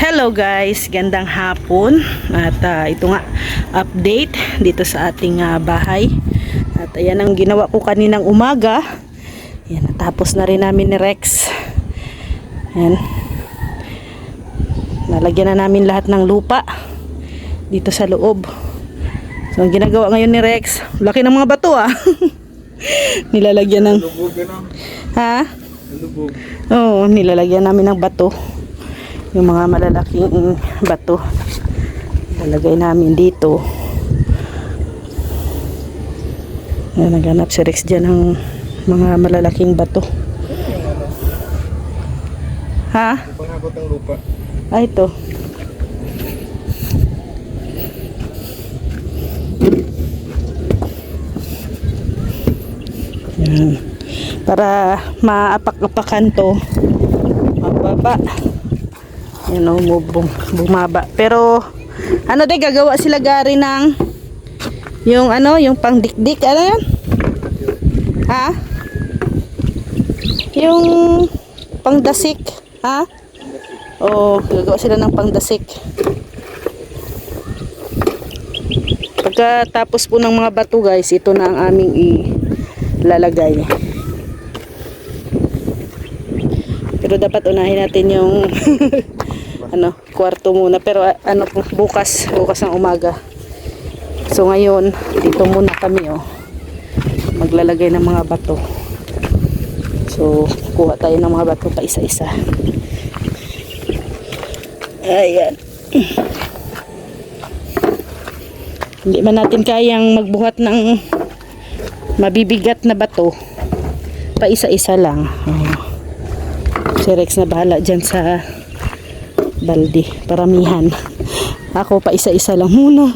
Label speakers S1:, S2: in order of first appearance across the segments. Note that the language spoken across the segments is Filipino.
S1: Hello guys, gandang hapon at ito nga update dito sa ating bahay at ayan ang ginawa ko kaninang umaga. Yan, natapos na rin namin ni Rex. Yan. Nalagyan na namin lahat ng lupa dito sa loob. So ang ginagawa ngayon ni Rex, laki ng mga bato nilalagyan ng Oo, nilalagyan namin ng bato. Yung mga malalaking bato lalagay namin dito. Naghanap si Rex dyan ng mga malalaking bato.
S2: Pangabot ng lupa.
S1: Ito. Yan. Para maapak-apakan to, mababa. Yan o, bumaba. Pero, ano din, gagawa sila gari ng yung yung pangdikdik. Ano yan? Yung pangdasik. O, gagawa sila ng pangdasik. Pagkatapos po ng mga bato guys, ito na ang aming ilalagay. Pero dapat unahin natin yung kwarto muna, pero bukas ng umaga. So ngayon dito muna kami maglalagay ng mga bato. So kuha tayo ng mga bato pa isa-isa. Ayan. Hindi man natin kayang magbuhat ng mabibigat na bato, pa isa-isa lang. Si Rex na bahala dyan sa balde, paramihan. Ako pa isa-isa lang muna.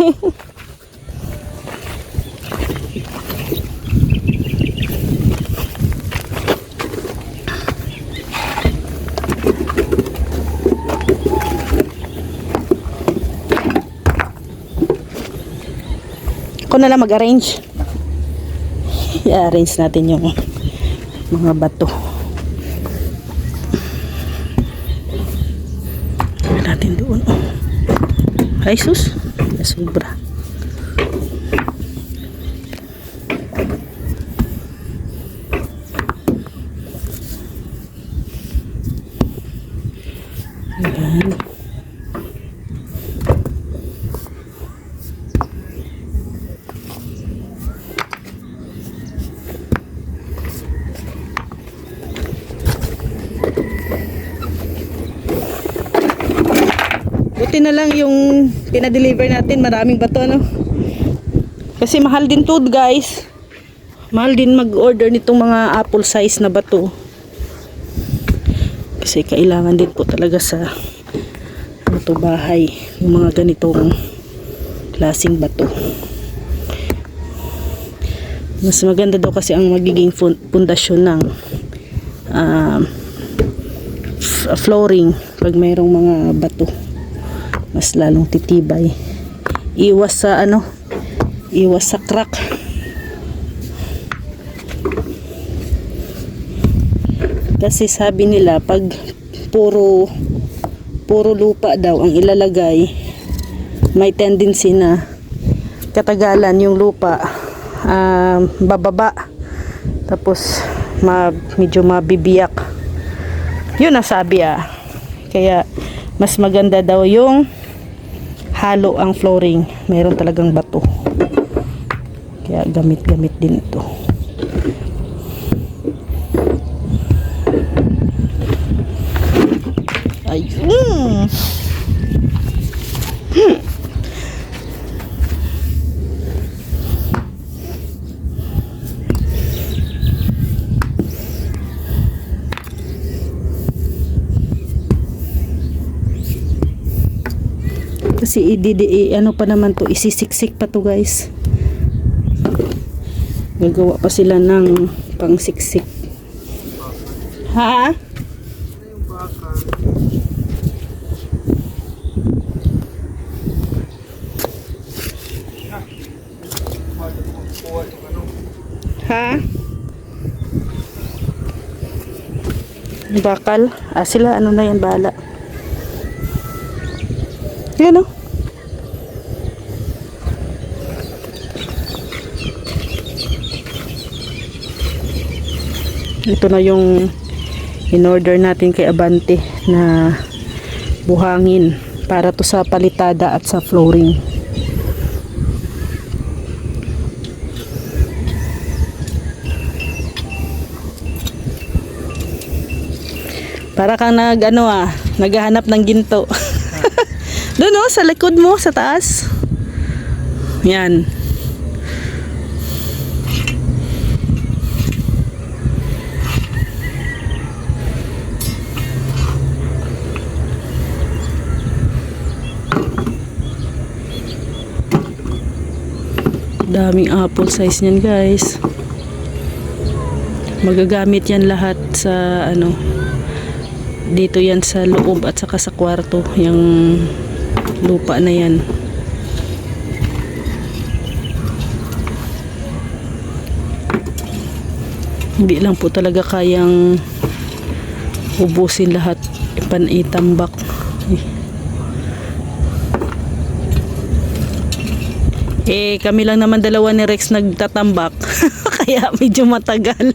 S1: Ako na lang mag-arrange. I-arrange natin yung mga bato. Natin doon. Ay sus, sobra. Ayan. Buti na lang yung pinadeliver natin, maraming bato kasi mahal din to guys, mahal din mag-order nitong mga apple size na bato kasi kailangan din po talaga sa bahay yung mga ganitong klaseng bato. Mas maganda daw kasi ang magiging pundasyon ng flooring pag mayroong mga bato, mas lalong titibay. Iwas sa crack. Kasi sabi nila pag puro lupa daw ang ilalagay, may tendency na katagalan yung lupa bababa, tapos medyo mabibiyak. Yun ang sabi kaya mas maganda daw yung halo ang flooring, mayroon talagang bato. Kaya gamit din ito. Ayun. Kasi pa naman to, isisiksik pa to guys. Gagawa pa sila ng pangsiksik. Bakal. Sila ano na yan, bahala. Yan o. Ito na yung in-order natin kay Abante na buhangin para to sa palitada at sa flooring. Para kang naghahanap ng ginto. Doon sa likod mo, sa taas. Yan. Daming apple size niyan, guys. Magagamit yan lahat sa dito yan sa loob at saka sa kwarto, yung lupa na yan. Hindi lang po talaga kayang ubusin lahat, ipanitambak. Kami lang naman dalawa ni Rex nagtatambak. Kaya medyo matagal.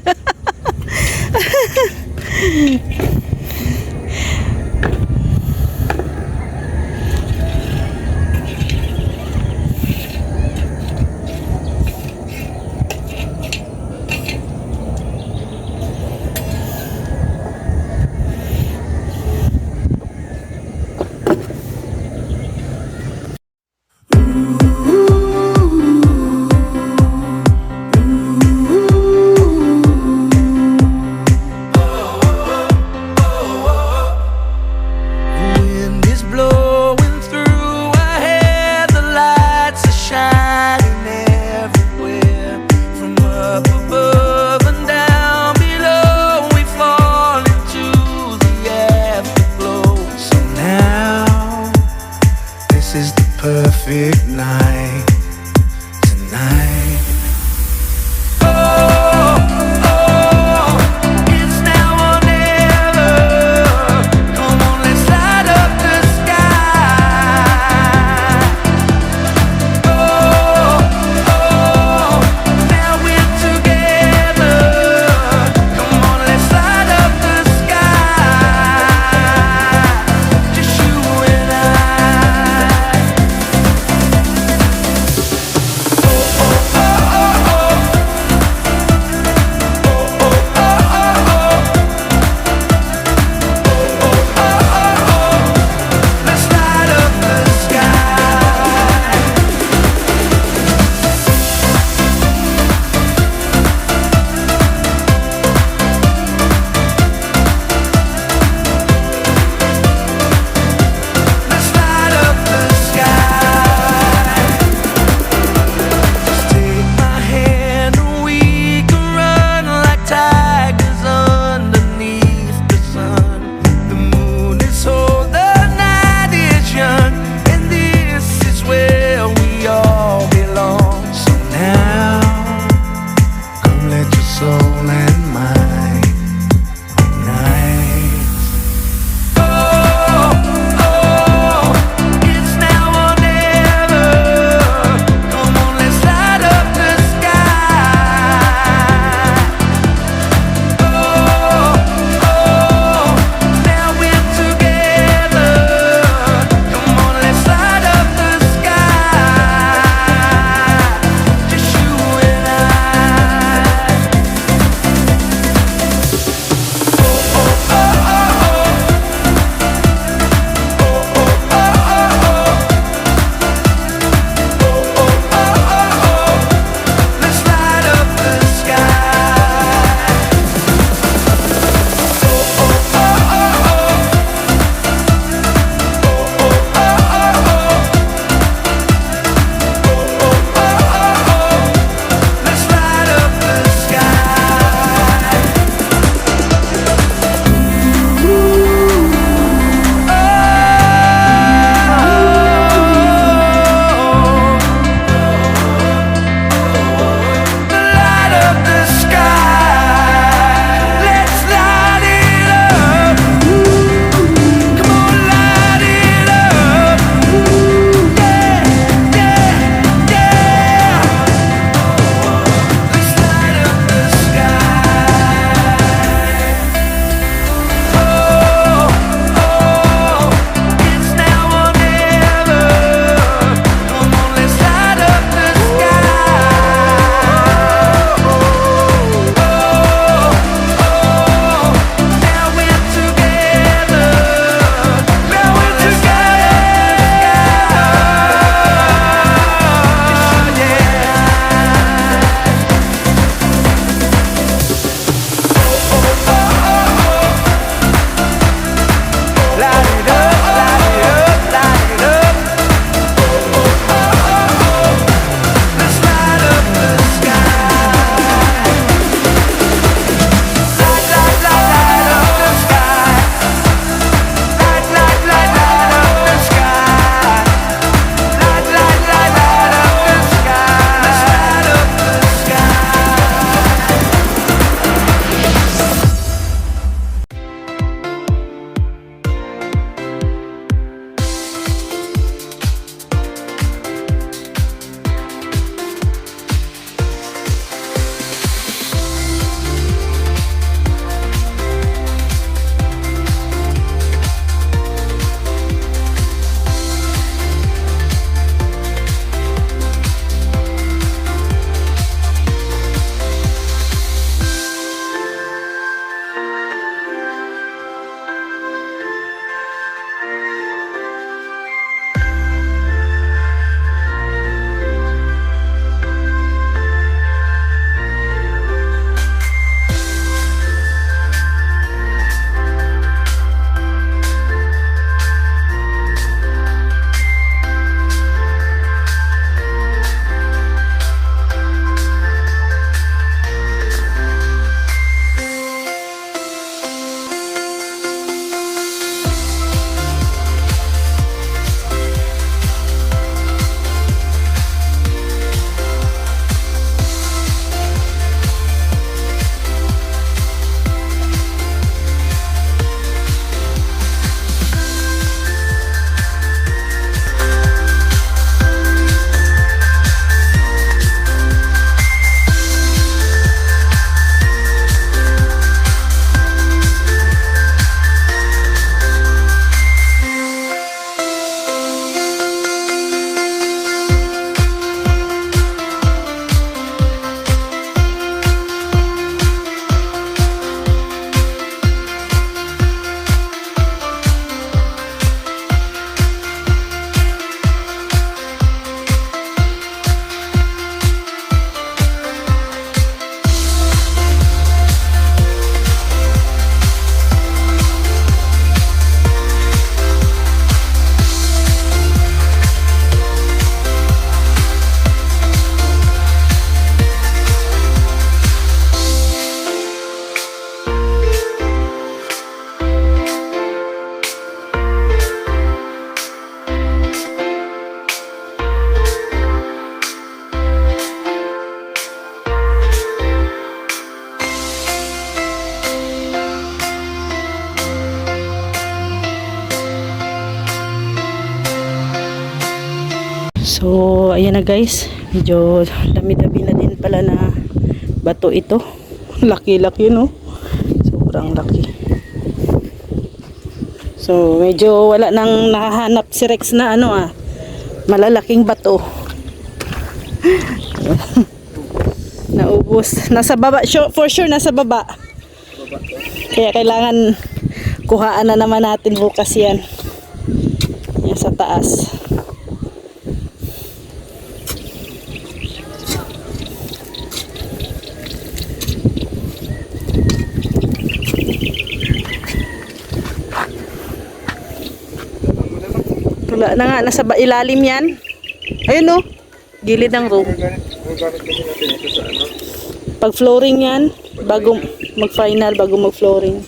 S3: Wind is blowing through our hair, the lights are shining everywhere. From up above and down below, we fall into the afterglow. So now, this is the perfect night, tonight.
S1: So, ayan na guys. Medyo dami-dami na din pala na bato ito. Laki-laki, no? Sobrang laki. So, medyo wala nang nahahanap si Rex na malalaking bato. Naubos. Nasa baba. For sure, nasa baba. Kaya kailangan kuhaan na naman natin bukas yan. Yan sa taas. Wala na nga, nasa ilalim yan. Ayun o, gilid ng room.
S2: Gagamit kasi natin ito sa ano.
S1: Pag flooring yan, bago mag-final, bago mag-flooring.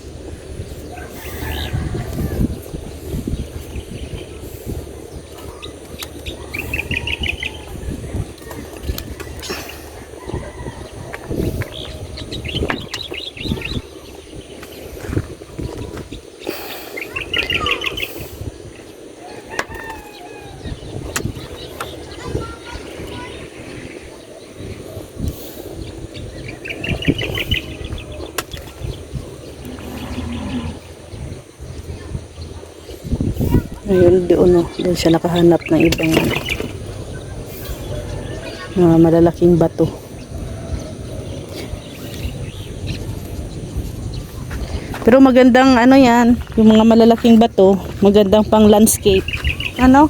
S1: Ayun, doon siya nakahanap ng ibang malalaking bato. Pero magandang yan, yung mga malalaking bato, magandang pang landscape. Ano?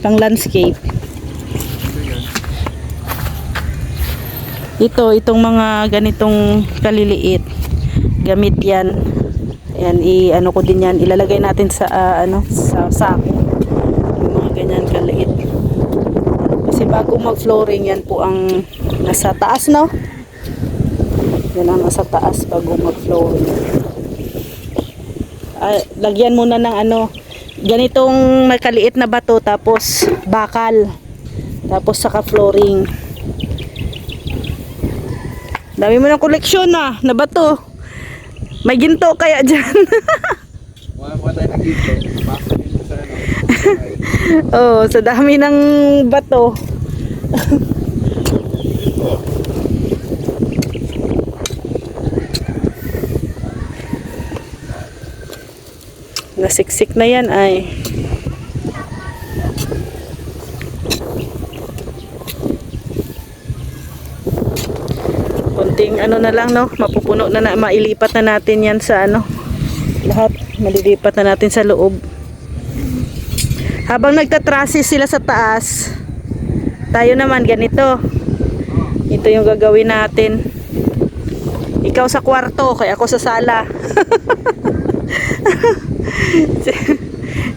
S1: Pang landscape. Itong mga ganitong kaliliit, gamit yan. Ayan, ko din yan, ilalagay natin sa sa sako. Yung mga ganyan kaliit. Kasi bago mag-flooring, yan po ang nasa taas, no? Yan ang nasa taas bago mag-flooring. Lagyan muna ng ganitong may kaliit na bato, tapos bakal, tapos saka flooring. Dami mo ng koleksyon na bato. May ginto kaya dyan.
S2: Wala tayo nag-ito. Pasok dito sa ano.
S1: Oh, sa dami ng bato. Nasiksik na yan ay. Konting na lang, no, mapupuno na, mailipat na natin yan sa lahat, malilipat na natin sa loob. Habang nagtatrasis sila sa taas, tayo naman ganito. Ito yung gagawin natin. Ikaw sa kwarto, kaya ako sa sala.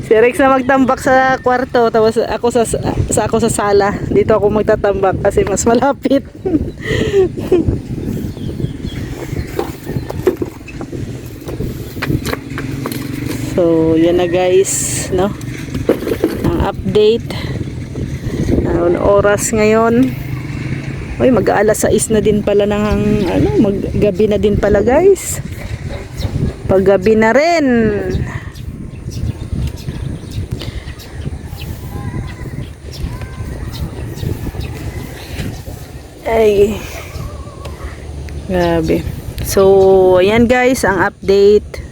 S1: Si Rex na magtambak sa kwarto, tapos ako sa sala. Dito ako magtatambak kasi mas malapit. So, yan na guys, no? Ang update. Ang oras ngayon. Uy, mag-aalas 6 na din pala ng maggabi na din pala guys. Paggabi na rin. Ay. Grabe. So, ayan guys, ang update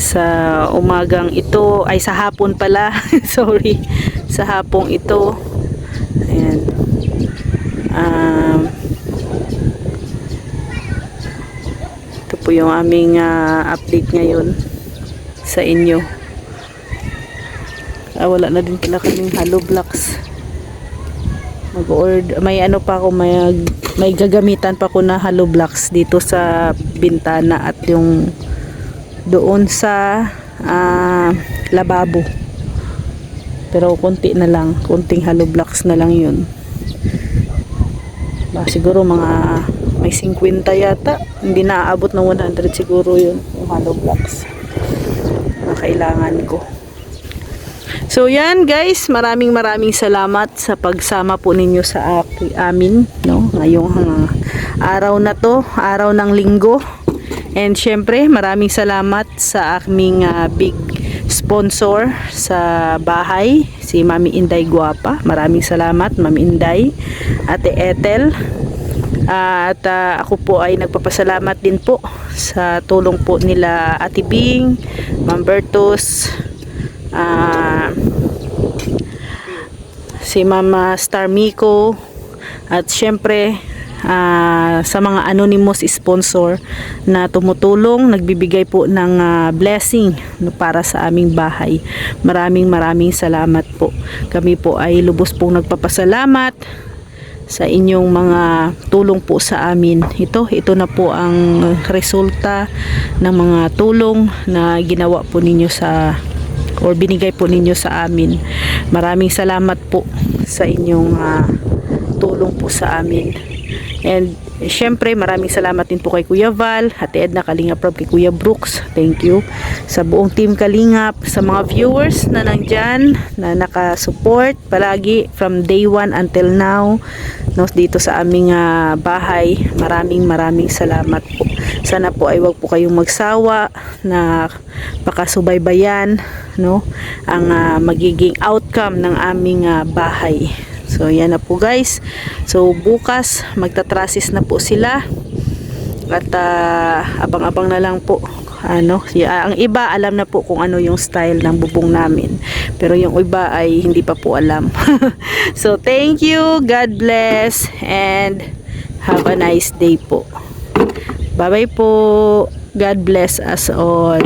S1: sa umagang ito, ay sa hapon pala. Sorry. Sa hapong ito. Ayan. Ito po yung aming update ngayon sa inyo. Wala na din pala kaming hollow blocks. May pa ako, may gagamitan pa ko na hollow blocks dito sa bintana at yung doon sa lababo. Pero konti na lang, konting hollow blocks na lang yun. Siguro mga may 50 yata, hindi naaabot ng 100 siguro yun, yung hollow blocks na kailangan ko. So yan guys, maraming salamat sa pagsama po ninyo sa amin, no? Ngayong araw na to, araw ng linggo. And syempre, maraming salamat sa aming big sponsor sa bahay, si Mami Inday Guapa. Maraming salamat, Mami Inday, Ate Ethel. At ako po ay nagpapasalamat din po sa tulong po nila Ate Bing, Ma'am Bertus, si Mama Star Miko, at syempre sa mga anonymous sponsor na tumutulong, nagbibigay po ng blessing para sa aming bahay. Maraming salamat po. Kami po ay lubos pong nagpapasalamat sa inyong mga tulong po sa amin. Ito na po ang resulta ng mga tulong na ginawa po ninyo or binigay po ninyo sa amin. Maraming salamat po sa inyong tulong po sa amin. And syempre maraming salamat din po kay Kuya Val, Ate Edna Kalingap, kay Kuya Brooks. Thank you sa buong team Kalingap, sa mga viewers na nandyan, na nakasupport palagi from day 1 until now, no, dito sa aming bahay. Maraming salamat po. Sana po ay wag po kayong magsawa na pakasubaybayan, no, ang magiging outcome ng aming bahay. So yan na po guys. So bukas magtatrasis na po sila. At abang-abang na lang po. Ang iba alam na po kung ano yung style ng bubong namin. Pero yung iba ay hindi pa po alam. So thank you. God bless. And have a nice day po. Bye bye po. God bless us all.